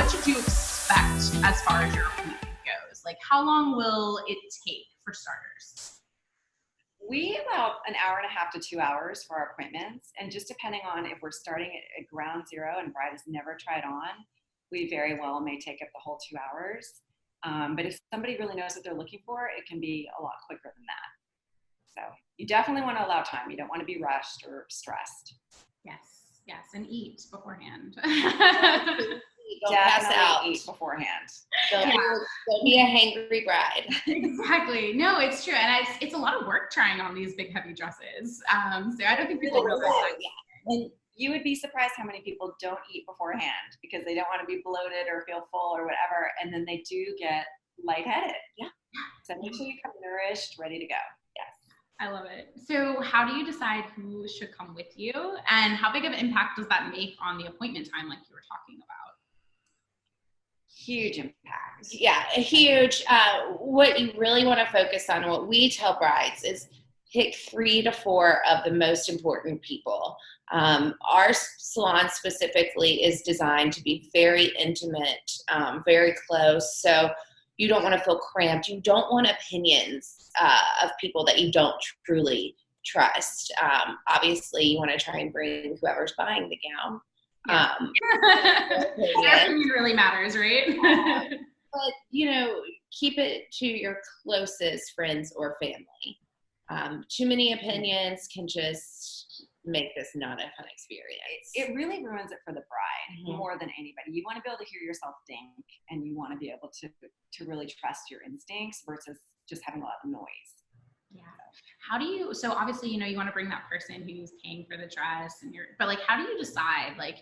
what should you expect as far as your appointment goes? Like, how long will it take for starters? We allow an hour and a half to 2 hours for our appointments. And just depending on if we're starting at ground zero and bride has never tried on, we very well may take up the whole 2 hours. But if somebody really knows what they're looking for, it can be a lot quicker than that. So you definitely want to allow time. You don't want to be rushed or stressed. Yes, and eat beforehand. Don't pass out. Eat beforehand. Don't be a hangry bride. Exactly. No, it's true. And it's a lot of work trying on these big, heavy dresses. So I don't think people realize that. And you would be surprised how many people don't eat beforehand because they don't want to be bloated or feel full or whatever. And then they do get lightheaded. Yeah. So make sure you come nourished, ready to go. Yes. I love it. So how do you decide who should come with you? And how big of an impact does that make on the appointment time like you were talking about? Huge impact. Yeah, a huge. What you really want to focus on, what we tell brides, is pick 3 to 4 of the most important people. Our salon specifically is designed to be very intimate, very close. So you don't want to feel cramped. You don't want opinions of people that you don't truly trust. Obviously, you want to try and bring whoever's buying the gown. Their opinion really matters, right? But, keep it to your closest friends or family. Too many opinions can just make this not a fun experience. It really ruins it for the bride more than anybody. You want to be able to hear yourself think, and you want to be able to really trust your instincts versus just having a lot of noise. Yeah. How do you, so obviously, you want to bring that person who's paying for the dress but like, how do you decide? Like,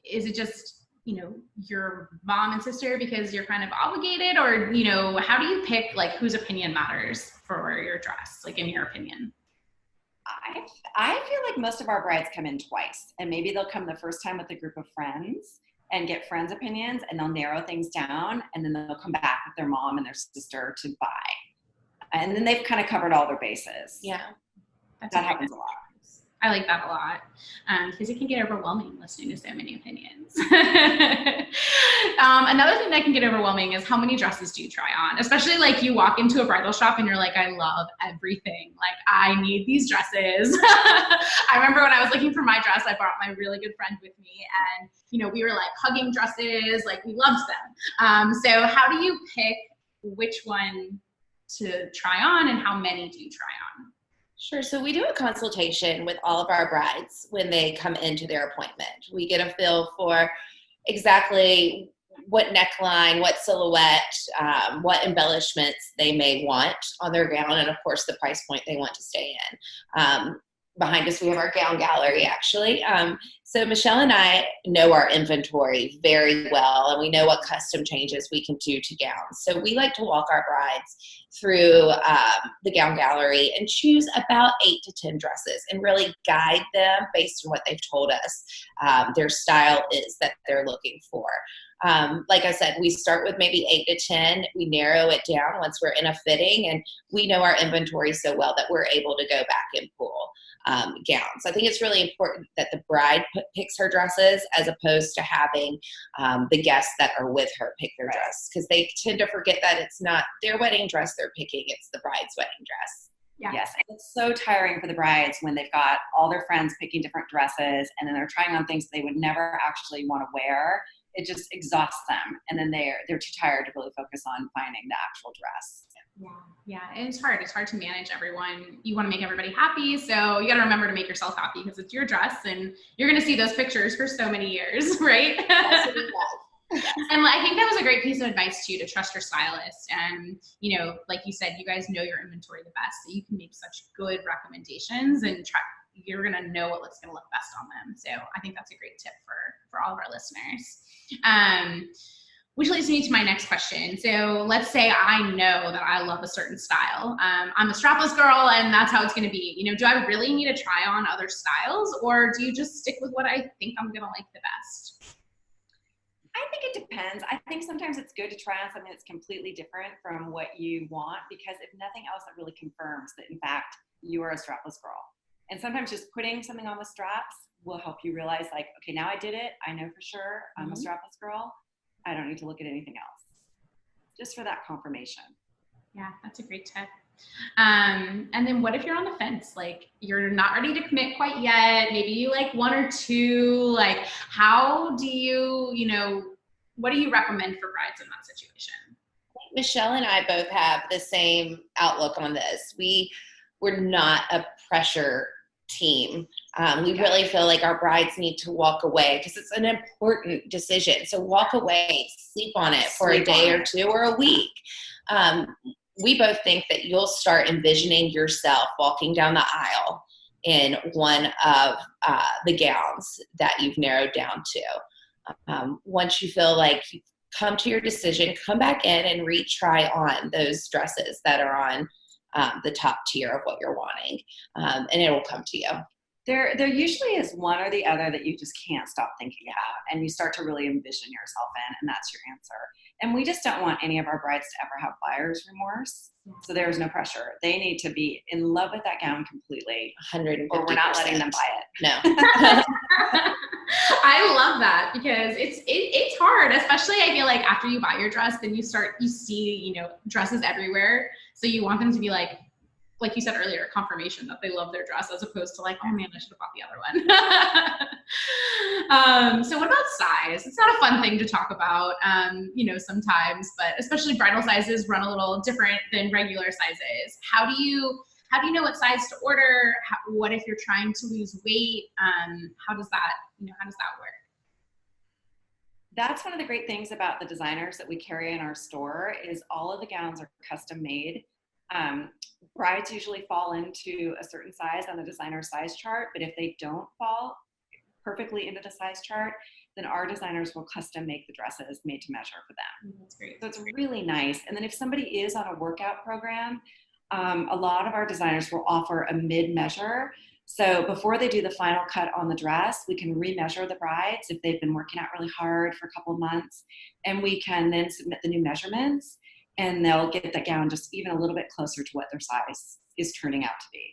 is it just, your mom and sister because you're kind of obligated, or, how do you pick like whose opinion matters for your dress? Like, in your opinion? I feel like most of our brides come in twice, and maybe they'll come the first time with a group of friends and get friends' opinions, and they'll narrow things down, and then they'll come back with their mom and their sister to buy. And then they've kind of covered all their bases. Yeah. That happens a lot. I like that a lot because it can get overwhelming listening to so many opinions. Another thing that can get overwhelming is how many dresses do you try on? Especially like you walk into a bridal shop and you're like, I love everything. Like, I need these dresses. I remember when I was looking for my dress, I brought my really good friend with me, and we were like hugging dresses, like we loved them. So how do you pick which one to try on, and how many do you try on? Sure. So we do a consultation with all of our brides when they come into their appointment. We get a feel for exactly what neckline, what silhouette, what embellishments they may want on their gown, and of course the price point they want to stay in. Behind us, we have our gown gallery, actually. So Michelle and I know our inventory very well, and we know what custom changes we can do to gowns. So we like to walk our brides through the gown gallery and choose about 8 to 10 dresses and really guide them based on what they've told us their style is that they're looking for. Like I said, we start with maybe 8 to 10. We narrow it down once we're in a fitting, and we know our inventory so well that we're able to go back and pull gowns. I think it's really important that the bride picks her dresses as opposed to having the guests that are with her pick their dress, because they tend to forget that it's not their wedding dress they're picking, it's the bride's wedding dress. Yeah. Yes, and it's so tiring for the brides when they've got all their friends picking different dresses, and then they're trying on things they would never actually want to wear. It just exhausts them, and then they're too tired to really focus on finding the actual dress. Yeah, and it's hard. It's hard to manage everyone. You want to make everybody happy, so you got to remember to make yourself happy because it's your dress, and you're going to see those pictures for so many years, right? And I think that was a great piece of advice too, to trust your stylist. And like you said, you guys know your inventory the best, so you can make such good recommendations, and you're going to know what looks going to look best on them. So I think that's a great tip for all of our listeners. Which leads me to my next question. So let's say I know that I love a certain style. I'm a strapless girl, and that's how it's going to be. Do I really need to try on other styles, or do you just stick with what I think I'm going to like the best? I think it depends. I think sometimes it's good to try on something that's completely different from what you want, because if nothing else, that really confirms that, in fact, you are a strapless girl. And sometimes just putting something on with straps will help you realize, like, okay, now I did it. I know for sure I'm a strapless girl. I don't need to look at anything else. Just for that confirmation. Yeah, that's a great tip. And then what if you're on the fence? Like you're not ready to commit quite yet. Maybe you like one or two. Like how do you, what do you recommend for brides in that situation? Michelle and I both have the same outlook on this. We're not a pressure team. We really feel like our brides need to walk away because it's an important decision. So walk away, sleep on it for a day or two or a week. We both think that you'll start envisioning yourself walking down the aisle in one of the gowns that you've narrowed down to. Once you feel like you've come to your decision, come back in and retry on those dresses that are on the top tier of what you're wanting, and it will come to you. There usually is one or the other that you just can't stop thinking about, and you start to really envision yourself in, and that's your answer. And we just don't want any of our brides to ever have buyer's remorse, so there's no pressure. They need to be in love with that gown completely, 150%. or we're not letting them buy it. No. I love that because it's hard, especially I feel like after you buy your dress, then you see, dresses everywhere. So you want them to be like you said earlier, confirmation that they love their dress as opposed to like, oh man, I should have bought the other one. So what about size? It's not a fun thing to talk about, sometimes, but especially bridal sizes run a little different than regular sizes. How do you know what size to order? What if you're trying to lose weight? How does that work? That's one of the great things about the designers that we carry in our store is all of the gowns are custom made. Brides usually fall into a certain size on the designer size chart, but if they don't fall perfectly into the size chart, then our designers will custom make the dresses made to measure for them. That's great. So it's really nice. And then if somebody is on a workout program, a lot of our designers will offer a mid-measure. So before they do the final cut on the dress, we can remeasure the brides if they've been working out really hard for a couple of months, and we can then submit the new measurements, and they'll get the gown just even a little bit closer to what their size is turning out to be.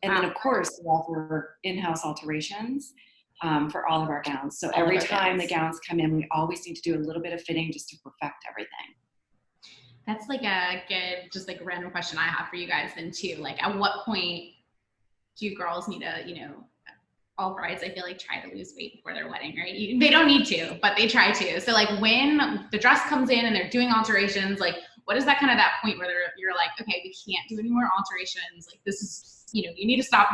And then of course, we offer in-house alterations for all of our gowns. So every time the gowns come in, we always need to do a little bit of fitting just to perfect everything. That's like a good, just like a random question I have for you guys then too. Like at what point do you girls need to, all brides, I feel like try to lose weight before their wedding, right? They don't need to, but they try to. So like when the dress comes in and they're doing alterations, like what is that kind of that point where you're like, okay, we can't do any more alterations. Like this is, you need to stop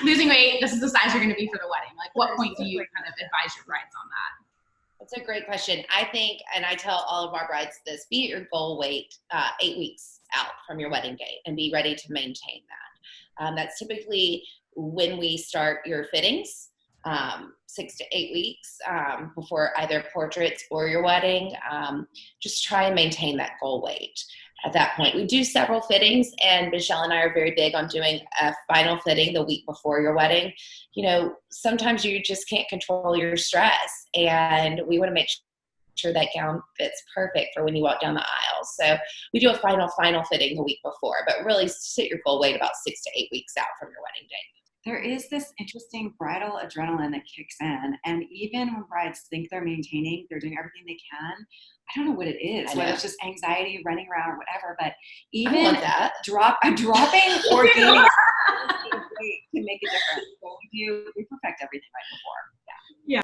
losing weight. This is the size you're going to be for the wedding. Like what point do you kind of advise your brides on that? That's a great question. I think, and I tell all of our brides this, be at your goal weight 8 weeks out from your wedding date and be ready to maintain that. That's typically when we start your fittings, 6 to 8 weeks before either portraits or your wedding. Just try and maintain that goal weight at that point. We do several fittings, and Michelle and I are very big on doing a final fitting the week before your wedding. Sometimes you just can't control your stress, and we want to make sure that gown fits perfect for when you walk down the aisle. So we do a final fitting the week before, but really set your goal weight about 6 to 8 weeks out from your wedding date. There is this interesting bridal adrenaline that kicks in. And even when brides think they're maintaining, they're doing everything they can. I don't know what it is, whether it's just anxiety, running around, or whatever. But even dropping or gaining weight can make a difference. So we perfect everything right before. Yeah.